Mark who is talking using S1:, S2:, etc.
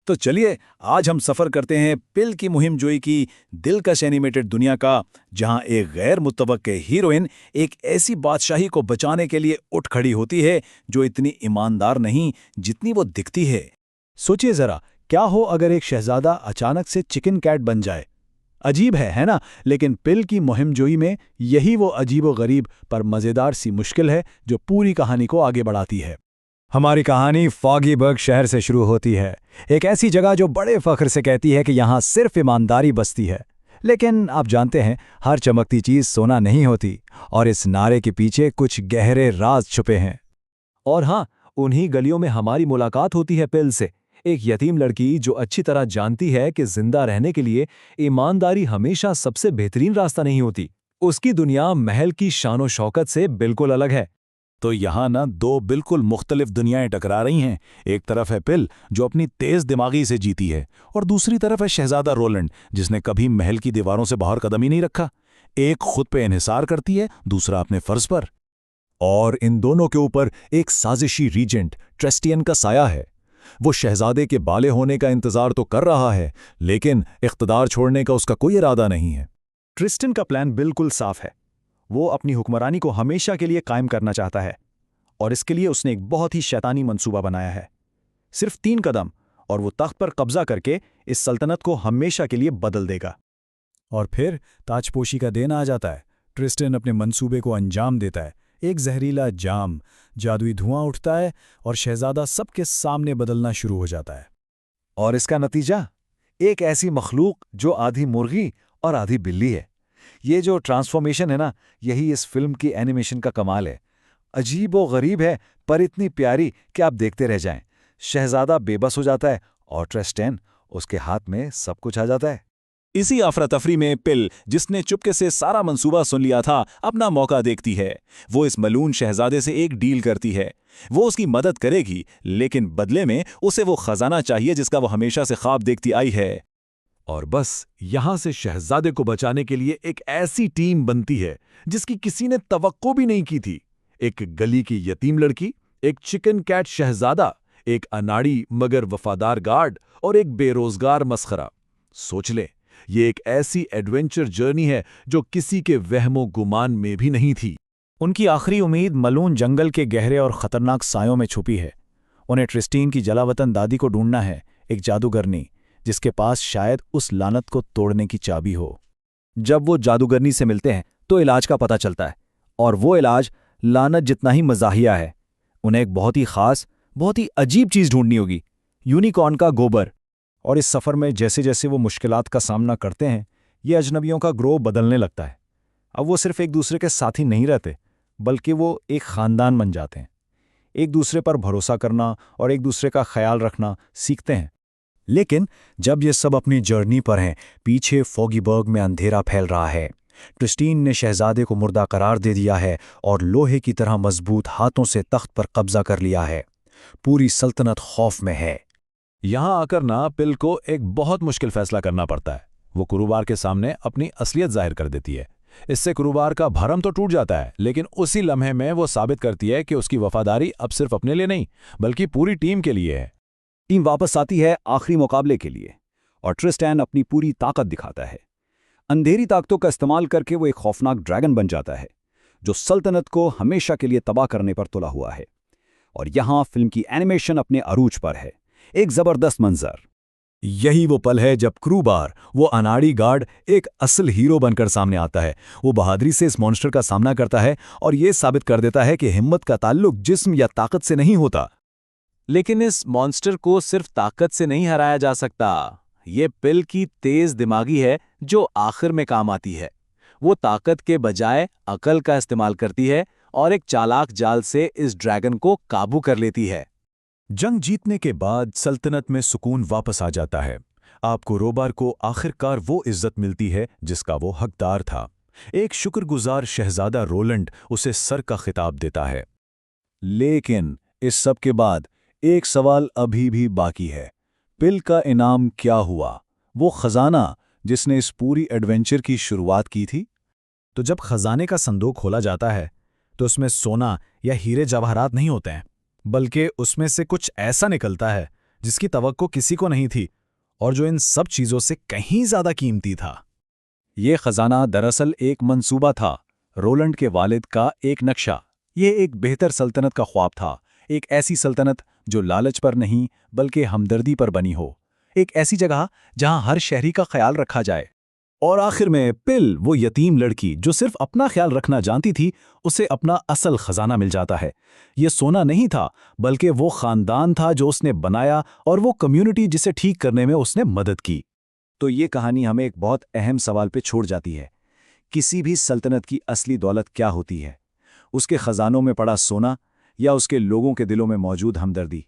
S1: तो चलिए आज हम सफ़र करते हैं पिल की मुहिमजोई की दिलकश एनिमेटेड दुनिया का, जहां एक गैर मुतवक्के हीरोइन एक ऐसी बादशाही को बचाने के लिए उठ खड़ी होती है जो इतनी ईमानदार नहीं जितनी वो दिखती है। सोचिए ज़रा, क्या हो अगर एक शहज़ादा अचानक से चिकन कैट बन जाए। अजीब है ना? लेकिन पिल की मुहिमजोई में यही वो अजीबो-गरीब पर मज़ेदार सी मुश्किल है जो पूरी कहानी को आगे बढ़ाती है। हमारी कहानी फॉगीबर्ग शहर से शुरू होती है, एक ऐसी जगह जो बड़े फख्र से कहती है कि यहाँ सिर्फ ईमानदारी बसती है। लेकिन आप जानते हैं, हर चमकती चीज़ सोना नहीं होती, और इस नारे के पीछे कुछ गहरे राज छुपे हैं।
S2: और हाँ, उन्हीं गलियों में हमारी मुलाकात होती है पिल से, एक यतीम लड़की जो अच्छी तरह जानती है कि जिंदा रहने के लिए ईमानदारी हमेशा सबसे बेहतरीन रास्ता नहीं होती। उसकी दुनिया महल की शानो शौकत से बिल्कुल अलग है।
S1: तो यहाँ ना दो बिल्कुल मुख्तलिफ दुनियाएं टकरा रही हैं। एक तरफ है पिल जो अपनी तेज दिमागी से जीती है, और दूसरी तरफ है शहजादा रोलैंड जिसने कभी महल की दीवारों से बाहर कदम ही नहीं रखा। एक खुद पे इन्हिसार करती है, दूसरा अपने फर्ज पर। और इन दोनों के ऊपर एक साजिशी रीजेंट ट्रेस्टियन का साया है। वो शहजादे के बाले होने का इंतजार तो कर रहा है, लेकिन इख्तदार छोड़ने का उसका कोई इरादा नहीं है।
S3: ट्रिस्टन का प्लान बिल्कुल साफ है। वो अपनी हुक्मरानी को हमेशा के लिए कायम करना चाहता है, और इसके लिए उसने एक बहुत ही शैतानी मंसूबा बनाया है। सिर्फ 3 कदम और वो तख्त पर कब्जा करके इस सल्तनत को हमेशा के लिए बदल देगा।
S1: और फिर ताजपोशी का दिन आ जाता है। ट्रिस्टन अपने मंसूबे को अंजाम देता है। एक जहरीला जाम, जादुई धुआं उठता है, और शहजादा सबके सामने बदलना शुरू हो जाता है।
S3: और इसका नतीजा एक ऐसी मखलूक जो आधी मुर्गी और आधी बिल्ली है। ये जो ट्रांसफॉर्मेशन है ना, यही इस फिल्म की एनिमेशन का कमाल है। अजीब व गरीब है, पर इतनी प्यारी कि आप देखते रह जाएं। शहजादा बेबस हो जाता है और ट्रिस्टन उसके हाथ में सब कुछ आ जाता है।
S1: इसी अफरा तफरी में पिल, जिसने चुपके से सारा मंसूबा सुन लिया था, अपना मौका देखती है। वो इस मलून शहजादे से एक डील करती है। वो उसकी मदद करेगी, लेकिन बदले में उसे वो खजाना चाहिए जिसका वो हमेशा से ख्वाब देखती आई है।
S2: और बस यहां से शहजादे को बचाने के लिए एक ऐसी टीम बनती है जिसकी किसी ने तवक्को भी नहीं की थी। एक गली की यतीम लड़की, एक चिकन कैट शहजादा, एक अनाड़ी मगर वफादार गार्ड, और एक बेरोजगार मस्खरा। सोच ले, ये एक ऐसी एडवेंचर जर्नी है जो किसी के वहमो गुमान में भी नहीं थी।
S1: उनकी आखिरी उम्मीद मलून जंगल के गहरे और खतरनाक सायों में छुपी है। उन्हें ट्रिस्टीन की जलावतन दादी को ढूंढना है, एक जादूगरनी जिसके पास शायद उस लानत को तोड़ने की चाबी हो।
S3: जब वो जादूगरनी से मिलते हैं तो इलाज का पता चलता है, और वो इलाज लानत जितना ही मज़ाहिया है। उन्हें एक बहुत ही खास, बहुत ही अजीब चीज़ ढूंढनी होगी, यूनिकॉर्न का गोबर। और इस सफ़र में जैसे जैसे वो मुश्किलात का सामना करते हैं, ये अजनबियों का ग्रोह बदलने लगता है। अब वो सिर्फ एक दूसरे के साथी नहीं रहते, बल्कि वो एक ख़ानदान बन जाते हैं। एक दूसरे पर भरोसा करना और एक दूसरे का ख्याल रखना सीखते हैं। लेकिन जब ये सब अपनी जर्नी पर हैं, पीछे फॉगीबर्ग में अंधेरा फैल रहा है। ट्रिस्टीन ने शहजादे को मुर्दा करार दे दिया है और लोहे की तरह मजबूत हाथों से तख्त पर कब्जा कर लिया है। पूरी सल्तनत खौफ में है।
S2: यहां आकर ना पिल को एक बहुत मुश्किल फैसला करना पड़ता है। वो कुरुबार के सामने अपनी असलियत जाहिर कर देती है। इससे कुरुबार का भरम तो टूट जाता है, लेकिन उसी लम्हे में वो साबित करती है कि उसकी वफादारी अब सिर्फ अपने लिए नहीं, बल्कि पूरी टीम के लिए है।
S3: टीम वापस आती है आखिरी मुकाबले के लिए, और ट्रिस्टन अपनी पूरी ताकत दिखाता है। अंधेरी ताकतों का इस्तेमाल करके वो एक खौफनाक ड्रैगन बन जाता है जो सल्तनत को हमेशा के लिए तबाह करने पर तुला हुआ है। और यहाँ फिल्म की एनिमेशन अपने अरूज पर है। एक जबरदस्त मंजर।
S1: यही वो पल है जब क्रूबार, वो अनाड़ी गार्ड, एक असल हीरो बनकर सामने आता है। वो बहादुरी से इस मॉन्स्टर का सामना करता है और ये साबित कर देता है कि हिम्मत का ताल्लुक जिस्म या ताकत से नहीं होता।
S2: लेकिन इस मॉन्स्टर को सिर्फ ताकत से नहीं हराया जा सकता। ये पिल की तेज दिमागी है जो आखिर में काम आती है। वो ताकत के बजाय अकल का इस्तेमाल करती है और एक चालाक जाल से इस ड्रैगन को काबू कर लेती है।
S1: जंग जीतने के बाद सल्तनत में सुकून वापस आ जाता है। आपको रोबार को आखिरकार वो इज्जत मिलती है जिसका वो हकदार था। एक शुक्रगुजार शहजादा रोलैंड उसे सर का खिताब देता है। लेकिन इस सब के बाद एक सवाल अभी भी बाकी है। पिल का इनाम क्या हुआ? वो खजाना जिसने इस पूरी एडवेंचर की शुरुआत की थी। तो जब खजाने का संदूक खोला जाता है तो उसमें सोना या हीरे जवाहरात नहीं होते हैं, बल्कि उसमें से कुछ ऐसा निकलता है जिसकी तवक्को किसी को नहीं थी और जो इन सब चीज़ों से कहीं ज़्यादा कीमती था। ये खजाना दरअसल एक मंसूबा था, रोलंड के वालिद का एक नक्शा। ये एक बेहतर सल्तनत का ख्वाब था, एक ऐसी सल्तनत जो लालच पर नहीं बल्कि हमदर्दी पर बनी हो, एक ऐसी जगह जहां हर शहरी का ख्याल रखा जाए। और आखिर में पिल, वो यतीम लड़की जो सिर्फ अपना ख्याल रखना जानती थी, उसे अपना असल खजाना मिल जाता है। ये सोना नहीं था बल्कि वो खानदान था जो उसने बनाया और वो कम्युनिटी जिसे ठीक करने में उसने मदद की। तो ये कहानी हमें एक बहुत अहम सवाल पे छोड़ जाती है। किसी भी सल्तनत की असली दौलत क्या होती है? उसके खजानों में पड़ा सोना या उसके लोगों के दिलों में मौजूद हमदर्दी?